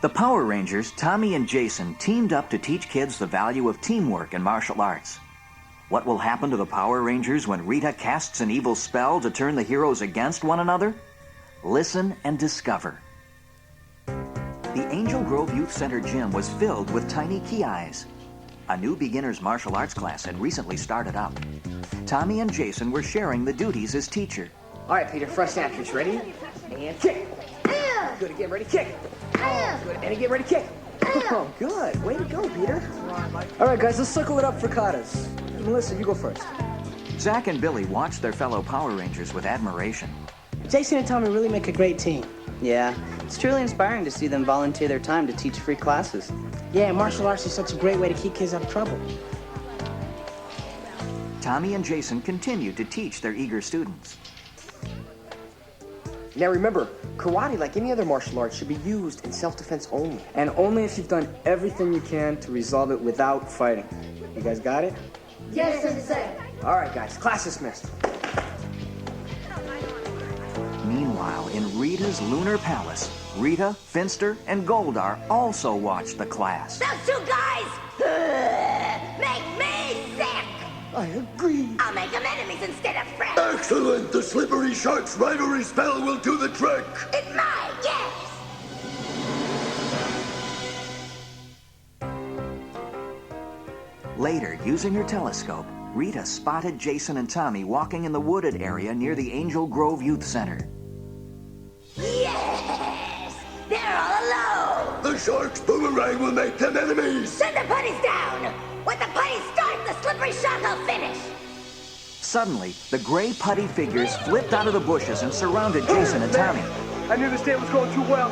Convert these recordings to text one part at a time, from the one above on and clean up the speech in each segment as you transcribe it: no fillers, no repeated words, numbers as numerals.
The Power Rangers, Tommy and Jason, teamed up to teach kids the value of teamwork in martial arts. What will happen to the Power Rangers when Rita casts an evil spell to turn the heroes against one another? Listen and discover. The Angel Grove Youth Center gym was filled with tiny ki-eyes. A new beginner's martial arts class had recently started up. Tommy and Jason were sharing the duties as teacher. All right, Peter, fresh actors, ready? And kick. Good, again, ready, kick. Oh, good, and again, ready, kick. Oh, good, way to go, Peter. All right, guys, let's circle it up for katas. Melissa, you go first. Zach and Billy watched their fellow Power Rangers with admiration. Jason and Tommy really make a great team. Yeah, it's truly inspiring to see them volunteer their time to teach free classes. Yeah, martial arts is such a great way to keep kids out of trouble. Tommy and Jason continued to teach their eager students. Now remember, karate, like any other martial art, should be used in self-defense only. And only if you've done everything you can to resolve it without fighting. You guys got it? Yes, Sensei. All right, guys, class dismissed. Meanwhile, in Rita's lunar palace, Rita, Finster, and Goldar also watched the class. Those two guys make me sick. I agree. I'll make them enemies instead of friends. Excellent! The slippery shark's rivalry spell will do the trick! It's mine, yes. Later, using her telescope, Rita spotted Jason and Tommy walking in the wooded area near the Angel Grove Youth Center. Yes! They're all alone. The shark's boomerang will make them enemies! Send the putties down. When the putties start, the slippery shark will finish. Suddenly, the gray putty figures flipped out of the bushes and surrounded Jason and Tommy. I knew this day was going too well.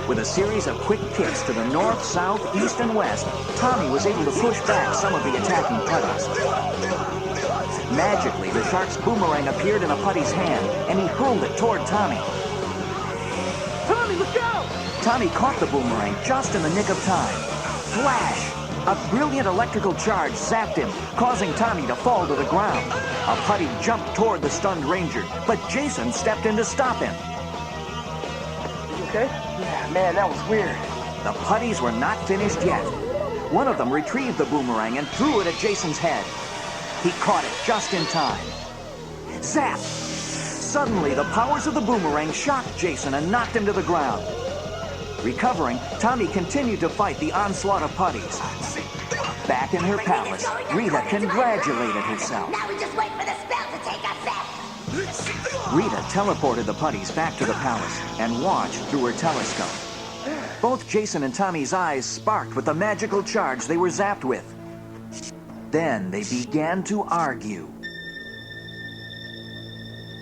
With a series of quick kicks to the north, south, east, and west, Tommy was able to push back some of the attacking putties. Magically, the shark's boomerang appeared in a putty's hand, and he hurled it toward Tommy. Tommy, look out! Tommy caught the boomerang just in the nick of time. Flash! A brilliant electrical charge zapped him, causing Tommy to fall to the ground. A putty jumped toward the stunned ranger, but Jason stepped in to stop him. Okay? Yeah, man, that was weird. The putties were not finished yet. One of them retrieved the boomerang and threw it at Jason's head. He caught it just in time. Zap! Suddenly, the powers of the boomerang shocked Jason and knocked him to the ground. Recovering, Tommy continued to fight the onslaught of putties. Back in her palace, Rita congratulated herself. Now we just wait for the spell to take effect. Rita teleported the putties back to the palace and watched through her telescope. Both Jason and Tommy's eyes sparked with the magical charge they were zapped with. Then they began to argue.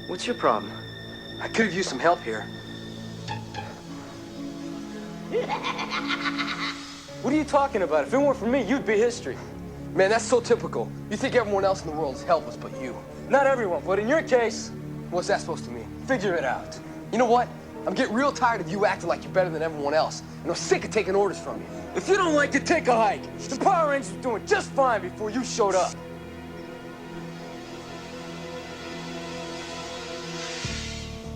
What's your problem? I could have used some help here. What are you talking about? If it weren't for me, you'd be history. Man, that's so typical. You think everyone else in the world is helpless but you. Not everyone, but in your case, what's that supposed to mean? Figure it out. You know what? I'm getting real tired of you acting like you're better than everyone else, and I'm sick of taking orders from you. If you don't like to take a hike, the Power Rangers were doing just fine before you showed up.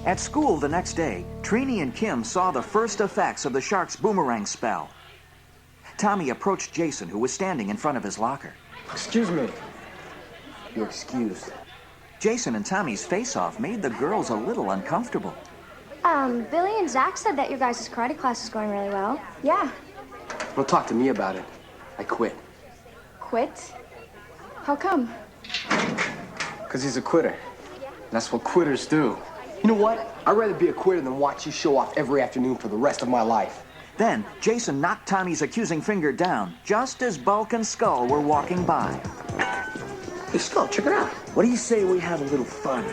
At school the next day, Trini and Kim saw the first effects of the shark's boomerang spell. Tommy approached Jason, who was standing in front of his locker. Excuse me. You're excused. Jason and Tommy's face-off made the girls a little uncomfortable. Billy and Zach said that your guys' karate class is going really well. Yeah. Don't talk to me about it. I quit. Quit? How come? Because he's a quitter. That's what quitters do. You know what? I'd rather be a quitter than watch you show off every afternoon for the rest of my life. Then, Jason knocked Tommy's accusing finger down, just as Bulk and Skull were walking by. Hey, Skull, check it out. What do you say we have a little fun?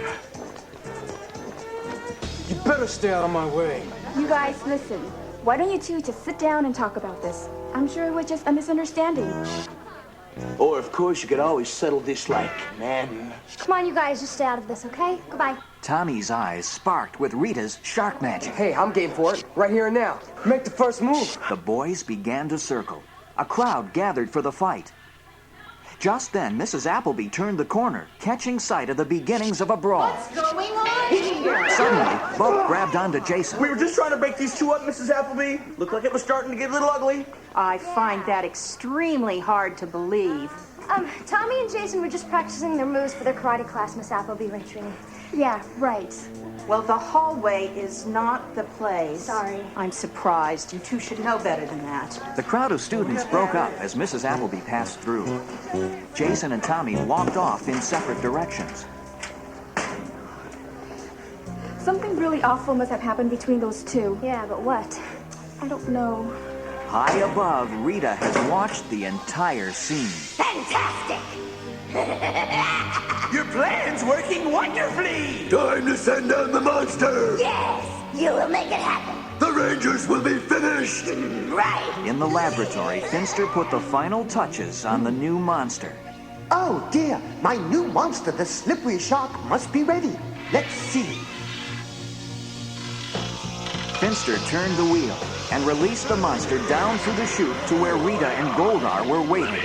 You better stay out of my way. You guys, listen. Why don't you two just sit down and talk about this? I'm sure it was just a misunderstanding. Or, of course, you could always settle this like men. Come on, you guys, just stay out of this, okay? Goodbye. Tommy's eyes sparked with Rita's shark magic. Hey, I'm game for it. Right here and now. Make the first move. The boys began to circle. A crowd gathered for the fight. Just then, Mrs. Appleby turned the corner, catching sight of the beginnings of a brawl. What's going on here? Suddenly, Bulk grabbed onto Jason. We were just trying to break these two up, Mrs. Appleby. Looked like it was starting to get a little ugly. I find that extremely hard to believe. Tommy and Jason were just practicing their moves for their karate class, Miss Appleby, right, Trini? Yeah, right. Well, the hallway is not the place. Sorry. I'm surprised. You two should know better than that. The crowd of students broke up as Mrs. Appleby passed through. Jason and Tommy walked off in separate directions. Something really awful must have happened between those two. Yeah, but what? I don't know. High above, Rita has watched the entire scene. Fantastic! Your plan's working wonderfully. Time to send down the monster. Yes, you will make it happen. The Rangers will be finished. Right. In the laboratory, Finster put the final touches on the new monster. Oh dear, my new monster, the slippery shark, must be ready. Let's see. Finster turned the wheel and released the monster down through the chute to where Rita and Goldar were waiting.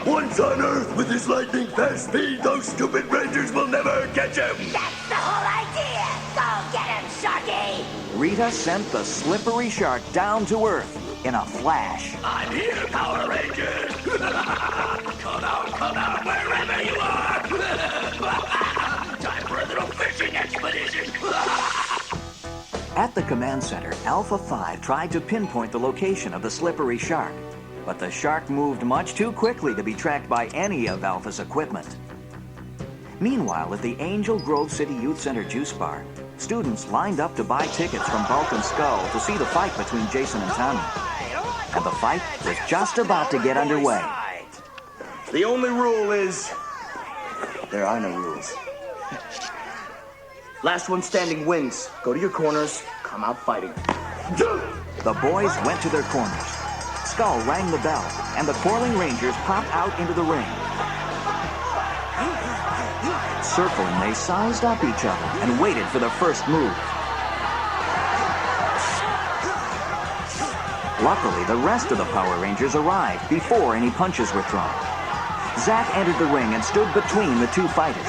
Once on Earth with his lightning-fast speed, those stupid Rangers will never catch him. That's the whole idea. Go get him, Sharky. Rita sent the slippery shark down to Earth in a flash. I'm here, Power Rangers. Come out, wherever you are. Time for a little fishing expedition. At the command center, Alpha 5 tried to pinpoint the location of the slippery shark, but the shark moved much too quickly to be tracked by any of Alpha's equipment. Meanwhile, at the Angel Grove City Youth Center juice bar, students lined up to buy tickets from Bulk and Skull to see the fight between Jason and Tommy. And the fight was just about to get underway. The only rule is there are no rules. Last one standing wins. Go to your corners, come out fighting. The boys went to their corners. Skull rang the bell, and the Quarling Rangers popped out into the ring. Circling, they sized up each other and waited for the first move. Luckily, the rest of the Power Rangers arrived before any punches were thrown. Zach entered the ring and stood between the two fighters.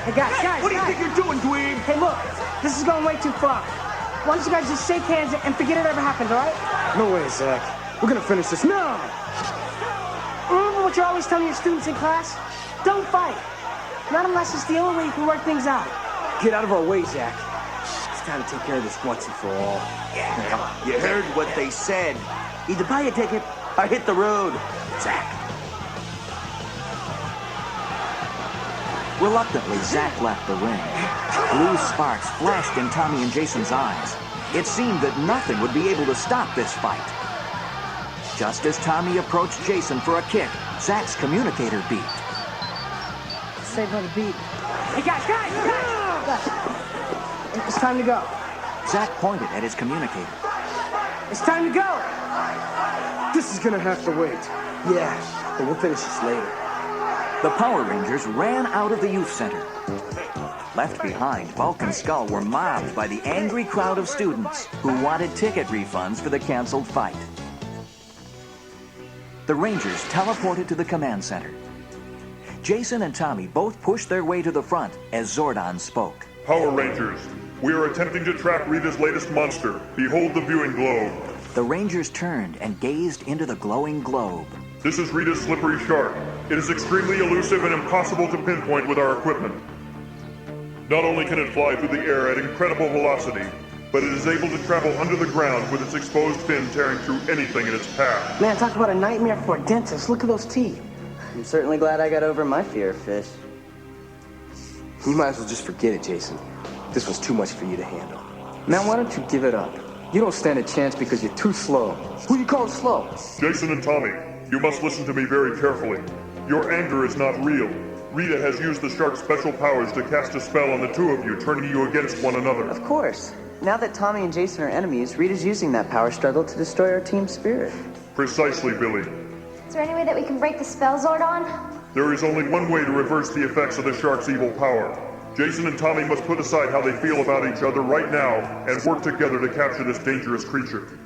Hey, guys. What do you think you're doing, dweeb? Hey, look, this is going way too far. Why don't you guys just shake hands and forget it ever happened, all right? No way, Zach. We're gonna finish this now. Remember what you're always telling your students in class? Don't fight. Not unless it's the only way you can work things out. Get out of our way, Zach. It's time to take care of this once and for all. Yeah, you heard what they said. Either buy a ticket or hit the road. Zach. Reluctantly, Zach left the ring. Blue sparks flashed in Tommy and Jason's eyes. It seemed that nothing would be able to stop this fight. Just as Tommy approached Jason for a kick, Zach's communicator beeped. Saved by the beat. Hey, guys! It's time to go. Zach pointed at his communicator. It's time to go! This is gonna have to wait. Yeah, but we'll finish this later. The Power Rangers ran out of the youth center. Left behind, Bulk and Skull were mobbed by the angry crowd of students who wanted ticket refunds for the canceled fight. The Rangers teleported to the command center. Jason and Tommy both pushed their way to the front as Zordon spoke. Power Rangers, we are attempting to track Rita's latest monster. Behold the viewing globe. The Rangers turned and gazed into the glowing globe. This is Rita's slippery shark. It is extremely elusive and impossible to pinpoint with our equipment. Not only can it fly through the air at incredible velocity, but it is able to travel under the ground with its exposed fin tearing through anything in its path. Man, talk about a nightmare for a dentist. Look at those teeth. I'm certainly glad I got over my fear of fish. You might as well just forget it, Jason. This was too much for you to handle. Man, why don't you give it up? You don't stand a chance because you're too slow. Who you calling slow? Jason and Tommy, you must listen to me very carefully. Your anger is not real. Rita has used the shark's special powers to cast a spell on the two of you, turning you against one another. Of course. Now that Tommy and Jason are enemies, Rita's using that power struggle to destroy our team spirit. Precisely, Billy. Is there any way that we can break the spell, Zordon? There is only one way to reverse the effects of the shark's evil power. Jason and Tommy must put aside how they feel about each other right now and work together to capture this dangerous creature.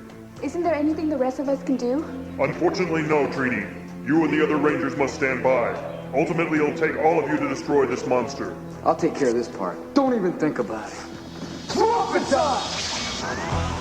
Isn't there anything the rest of us can do? Unfortunately, no, Trini. You and the other Rangers must stand by. Ultimately, it'll take all of you to destroy this monster. I'll take care of this part. Don't even think about it. Morphin time!